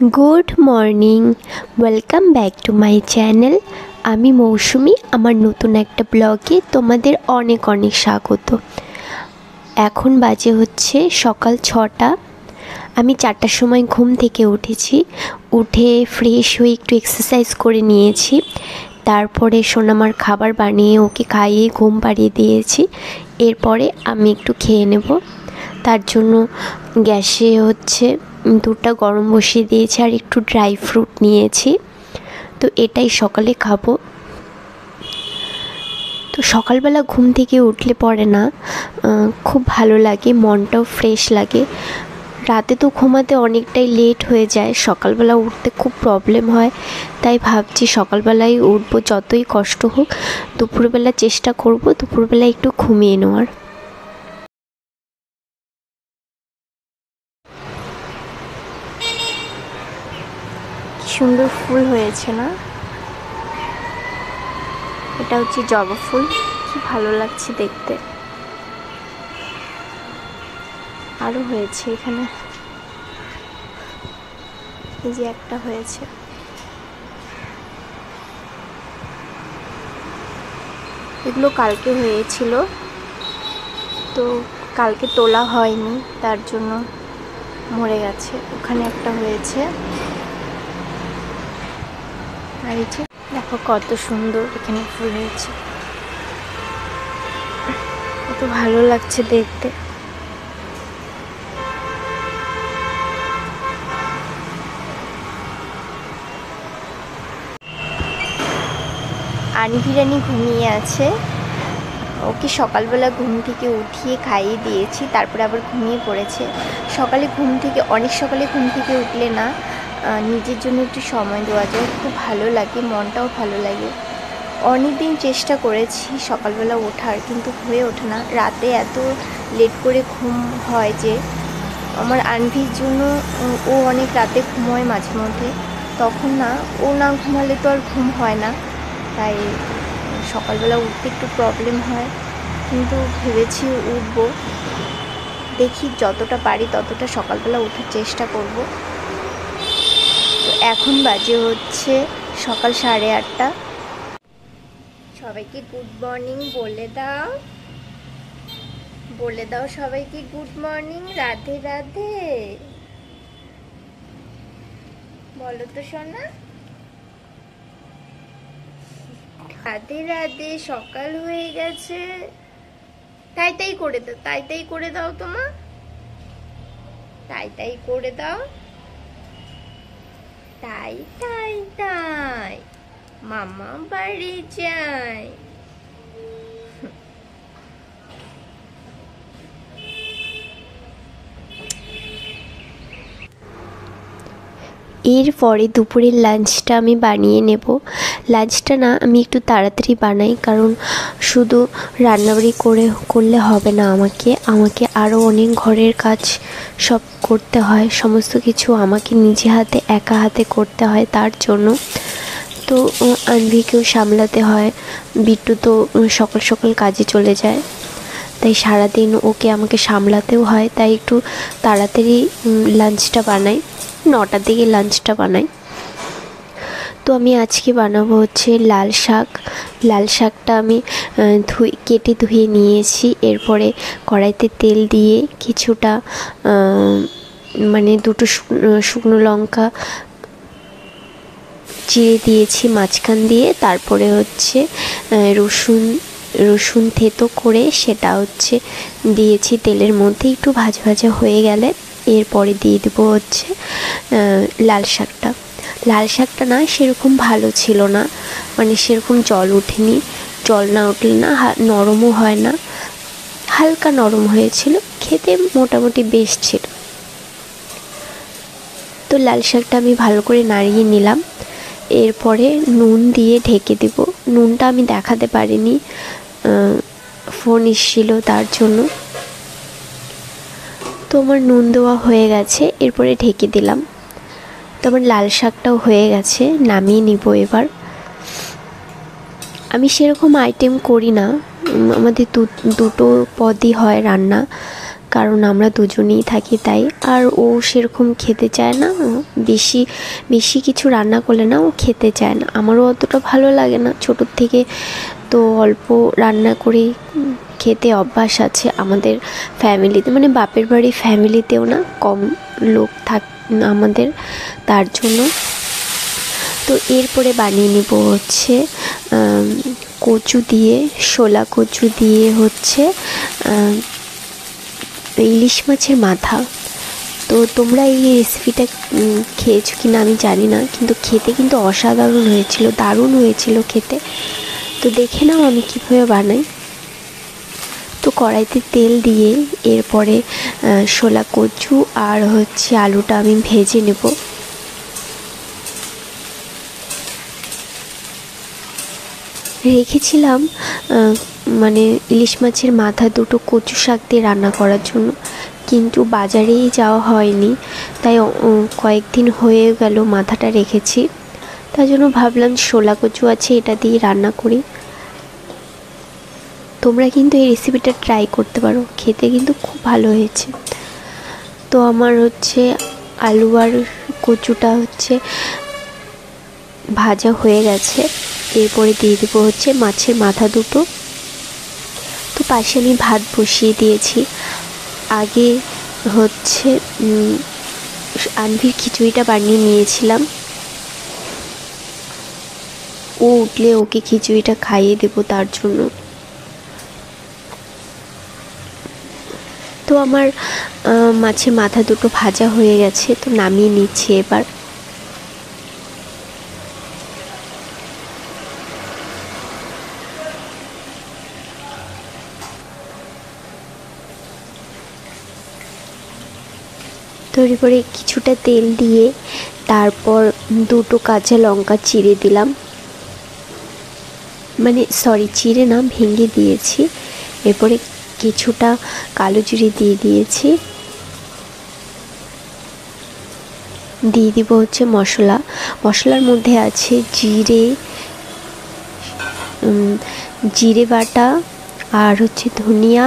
Good morning, welcome back to my channel. আমি মৌসুমি। আমার নতুন একটা ব্লগে তোমাদের অনেক অনেক স্বাগত। এখন বাজে হচ্ছে সকাল 6টা। আমি 4টার সময় ঘুম থেকে উঠেছি। উঠে ফ্রেশ হয়ে একটু এক্সারসাইজ করে নিয়েছি। তারপরে সোনামার খাবার বানিয়ে ওকে খাইয়ে ঘুম পাড়িয়ে দিয়েছি। এরপরে আমি একটু খেয়ে নেব। তার জন্য গ্যাসে হচ্ছে দুধটা গরম বসিয়ে দিয়েছি আর একটু ড্রাই ফ্রুট নিয়েছি। তো এটাই সকালে খাবো। তো সকালবেলা ঘুম থেকে উঠলে পরে না খুব ভালো লাগে, মনটাও ফ্রেশ লাগে। রাতে তো ঘুমাতে অনেকটাই লেট হয়ে যায়, সকালবেলা উঠতে খুব প্রবলেম হয়। তাই ভাবছি সকালবেলায় উঠবো, যতই কষ্ট হোক। দুপুরবেলা চেষ্টা করব দুপুরবেলা একটু ঘুমিয়ে নেওয়ার। সুন্দর ফুল হয়েছে না? এটা হচ্ছে জবা ফুল। কি ভালো লাগছে দেখতে। আরো হয়েছে এখানে, এই যে একটা হয়েছে। এগুলো কালকে হয়েছিল, তো কালকে তোলা হয়নি, তার জন্য মরে গেছে। ওখানে একটা হয়েছে। আর এই যে দেখো কত সুন্দর এখানে ফুল হয়েছে, কত ভালো লাগছে দেখতে। আনভিরানি ঘুমিয়ে আছে। ওকে সকালবেলা ঘুম থেকে উঠিয়ে খাইয়ে দিয়েছি, তারপরে আবার ঘুমিয়ে পড়েছে। অনেক সকালে ঘুম থেকে উঠলে না নিজের জন্য একটু সময় দেওয়া যায়, খুব ভালো লাগে, মনটাও ভালো লাগে। অনেক দিন চেষ্টা করেছি সকালবেলা ওঠার, কিন্তু হয়ে ওঠে না। রাতে এত লেট করে ঘুম হয় যে আমার আনভির জন্য, ও অনেক রাতে ঘুমোয় মাঝে মধ্যে, তখন না ও না ঘুমালে তো আর ঘুম হয় না। তাই সকালবেলা উঠতে একটু প্রবলেম হয়, কিন্তু ভেবেছি উঠবো। দেখি যতটা পারি ততটা সকালবেলা ওঠার চেষ্টা করব। তো এখন বাজে হচ্ছে সকাল 8:30। সবাইকে গুড মর্নিং বলে দাও, বলে দাও সবাইকে গুড মর্নিং, রাধে রাধে বলো তো সোনা। রাধে রাধে। সকাল হয়ে গেছে। তাই তাই করে দাও, তাই তাই করে দাও তোমা, তাই তাই করে দাও, তাই তাই তাই মামা বাড়ি যাই। এরপরে দুপুরের লাঞ্চটা আমি বানিয়ে নেব। লাঞ্চটা না আমি একটু তাড়াতাড়ি বানাই, কারণ শুধু রান্নাবাড়ি করলে হবে না। আমাকে আরও অনেক ঘরের কাজ সব করতে হয়, সমস্ত কিছু আমাকে নিজে হাতে একা হাতে করতে হয়। তার জন্য তো আনভিকেও সামলাতে হয়। বিট্টু তো সকাল সকাল কাজে চলে যায়, তাই সারাদিন ওকে আমাকে সামলাতেও হয়। তাই একটু তাড়াতাড়ি লাঞ্চটা বানাই, 9টার দিকে লাঞ্চটা বানাই। তো আমি আজকে বানাবো হচ্ছে লাল শাক। লাল শাকটা আমি কেটে ধুয়ে নিয়েছি। এরপরে কড়াইতে তেল দিয়ে কিছুটা দুটো শুকনো লঙ্কা চিড়ে দিয়েছি মাঝখান দিয়ে। তারপরে হচ্ছে রসুন থেতো করে সেটা হচ্ছে দিয়েছি তেলের মধ্যে। একটু ভাজা ভাজা হয়ে গেলে এরপরে দিয়ে দেবো হচ্ছে লাল শাকটা। লাল শাকটা না সেরকম ভালো ছিল না, সেরকম জল ওঠেনি। জল না উঠলে না নরমও হয় না, হালকা নরম হয়েছিল, খেতে মোটামুটি বেশ ছিল। তো লাল শাকটা আমি ভালো করে নাড়িয়ে নিলাম। এরপরে নুন দিয়ে ঢেকে দেব। নুনটা আমি দেখাতে পারিনি, ফোন এসেছিল তার জন্য। তো আমার নুন দেওয়া হয়ে গেছে, এরপরে ঢেকে দিলাম। তো আমার লাল শাকটাও হয়ে গেছে, নামিয়ে নিব এবার। আমি সেরকম আইটেম করি না, আমাদের দুটো পদই হয় রান্না। কারণ আমরা দুজনেই থাকি তাই। আর ও সেরকম খেতে চায় না, বেশি বেশি কিছু রান্না করলে না ও খেতে চায় না। আমারও অতটা ভালো লাগে না ছোটোর থেকে, তো অল্প রান্না করেই খেতে অভ্যাস আছে আমাদের ফ্যামিলিতে, মানে বাপের বাড়ি ফ্যামিলিতেও না কম লোক থাক আমাদের, তার জন্য। তো এরপরে বানিয়ে নিব হচ্ছে কচু দিয়ে, শোলা কচু দিয়ে হচ্ছে ইলিশ মাছের মাথা। তো তোমরা এই রেসিপিটা খেয়েছো কি না আমি জানি না, কিন্তু খেতে কিন্তু অসাধারণ হয়েছিল, দারুণ হয়েছিল খেতে। তো দেখে নাও আমি কীভাবে বানাই। তো কড়াইতে তেল দিয়ে এরপরে শোলা কচু আর হচ্ছে আলুটা আমি ভেজে নেব। রেখেছিলাম মানে ইলিশ মাছের মাথা দুটো কচু শাক দিয়ে রান্না করার জন্য, কিন্তু বাজারেই যাওয়া হয়নি, তাই কয়েকদিন হয়ে গেল মাথাটা রেখেছি। তাই জন্য ভাবলাম শোলা কচু আছে, এটা দিয়ে রান্না করি। তোমরা কিন্তু এই রেসিপিটা ট্রাই করতে পারো, খেতে কিন্তু খুব ভালো হয়েছে। তো আমার হচ্ছে আলু আর কচুটা হচ্ছে ভাজা হয়ে গেছে। এরপরে দিয়ে দেবো হচ্ছে মাছের মাথা দুটো। তো পাশে আমি ভাত বসিয়ে দিয়েছি। আগে হচ্ছে আনভির খিচুড়িটা বানিয়ে নিয়েছিলাম, ও উঠলে ওকে খিচুড়িটা খাইয়ে দেবো তার জন্য। তো আমার মাছের মাথা দুটো ভাজা হয়ে গেছে, তো নামিয়ে নিচ্ছি এবার। তৈরি করে কিছুটা তেল দিয়ে তারপর দুটো কাঁচা লঙ্কা চিড়ে দিলাম, মানে সরি চিড়ে না, ভেঙে দিয়েছি। এরপরে কিছুটা কালো জিরে দিয়ে দিয়েছি, দিয়ে দিব হচ্ছে মশলা। মশলার মধ্যে আছে জিরে বাটা, আর হচ্ছে ধনিয়া,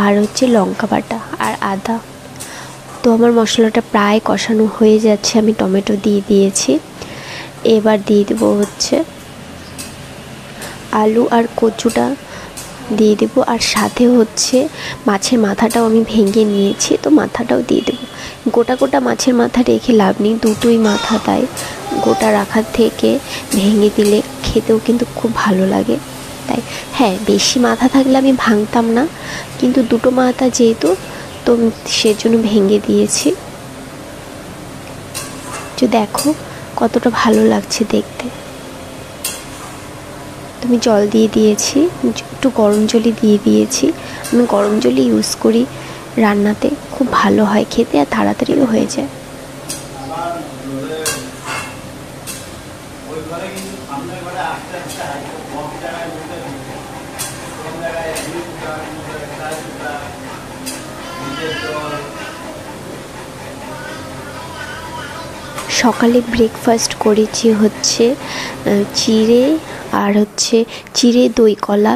আর হচ্ছে লঙ্কা বাটা, আর আদা। তো আমার মশলাটা প্রায় কষানো হয়ে যাচ্ছে, আমি টমেটো দিয়ে দিয়েছি। এবার দিয়ে দেবো হচ্ছে আলু আর কচুটা দিয়ে দেবো, আর সাথে হচ্ছে মাছের মাথাটাও আমি ভেঙে নিয়েছি, তো মাথাটাও দিয়ে দেবো। গোটা গোটা মাছের মাথা রেখে লাভ নেই, দুটোই মাথা, তাই গোটা রাখার থেকে ভেঙে দিলে খেতেও কিন্তু খুব ভালো লাগে। তাই হ্যাঁ, বেশি মাথা থাকলে আমি ভাঙতাম না, কিন্তু দুটো মাথা যেহেতু, তো সেজন্য ভেঙে দিয়েছি। তো দেখো কতটা ভালো লাগছে দেখতে। আমি জল দিয়ে দিয়েছি, একটু গরম জলই দিয়ে দিয়েছি। আমি গরম জলই ইউজ করি রান্নাতে, খুব ভালো হয় খেতে আর তাড়াতাড়িও হয়ে যায়। সকালে ব্রেকফাস্ট করেছি হচ্ছে চিড়ে আর হচ্ছে চিড়ে দই কলা,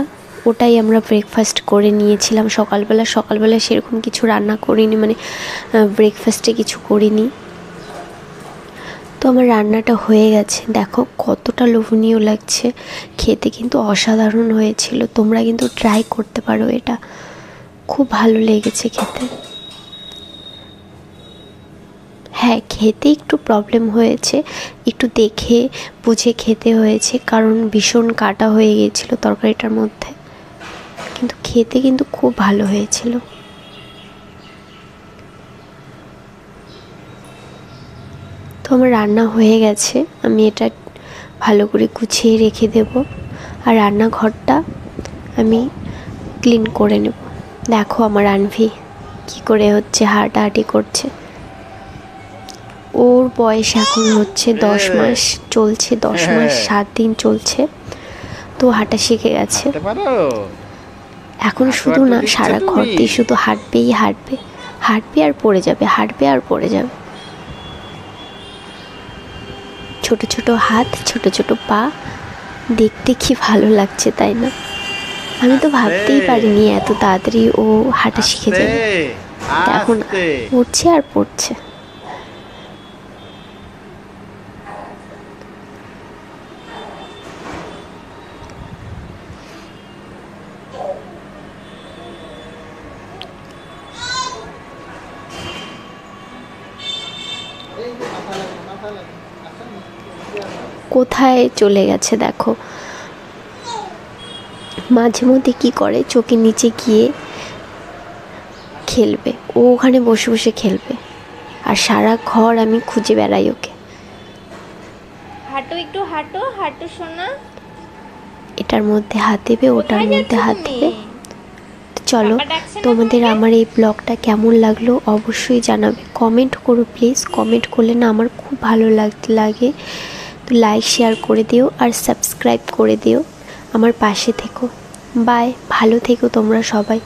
ওটাই আমরা ব্রেকফাস্ট করে নিয়েছিলাম সকালবেলা। সকালবেলা সেরকম কিছু রান্না করিনি, মানে ব্রেকফাস্টে কিছু করিনি। তো আমার রান্নাটা হয়ে গেছে, দেখো কতটা লোভনীয় লাগছে, খেতে কিন্তু অসাধারণ হয়েছিল। তোমরা কিন্তু ট্রাই করতে পারো, এটা খুব ভালো লেগেছে খেতে। হ্যাঁ, খেতে একটু প্রবলেম হয়েছে, একটু দেখে বুঝে খেতে হয়েছে, কারণ ভীষণ কাটা হয়ে গিয়েছিল তরকারিটার মধ্যে, কিন্তু খেতে কিন্তু খুব ভালো হয়েছিল। তো আমার রান্না হয়ে গেছে, আমি এটা ভালো করে গুছিয়ে রেখে দেব, আর রান্নাঘরটা আমি ক্লিন করে নেব। দেখো আমার আনভি কী করে হচ্ছে হাঁটাহাঁটি করছে। ওর বয়স এখন হচ্ছে 10 মাস চলছে, 10 মাস 7 দিন চলছে, তো হাঁটা শিখে গেছে। এখন শুধু না, সারা ঘর দিয়ে শুধু হাঁটবেই হাঁটবে, হাঁটবে আর পড়ে যাবে, হাঁটবে আর পড়ে যাবে। ছোট ছোট হাত, ছোট ছোট পা, দেখতে কি ভালো লাগছে তাই না? আমি তো ভাবতেই পারিনি এত তাড়াতাড়ি ও হাঁটা শিখে যাবে। এখন পড়ছে আর পড়ছে। কোথায় চলে গেছে দেখো। মাঝে মধ্যে কি করে, চোখের নিচে গিয়ে খেলবে, ও ওখানে বসে বসে খেলবে, আর সারা ঘর আমি খুঁজে বেড়াই ওকে। হাঁটো, একটু হাঁটো, হাঁটো সোনা। এটার মধ্যে হাত দেবে, ওটার মধ্যে হাত দেবে। চলো, তোমাদের আমার এই ব্লগটা কেমন লাগলো অবশ্যই জানাবে, কমেন্ট করো প্লিজ। কমেন্ট করলে না আমার খুব ভালো লাগে। তো লাইক শেয়ার করে দিও আর সাবস্ক্রাইব করে দিও, আমার পাশে থেকো। বাই, ভালো থেকো তোমরা সবাই।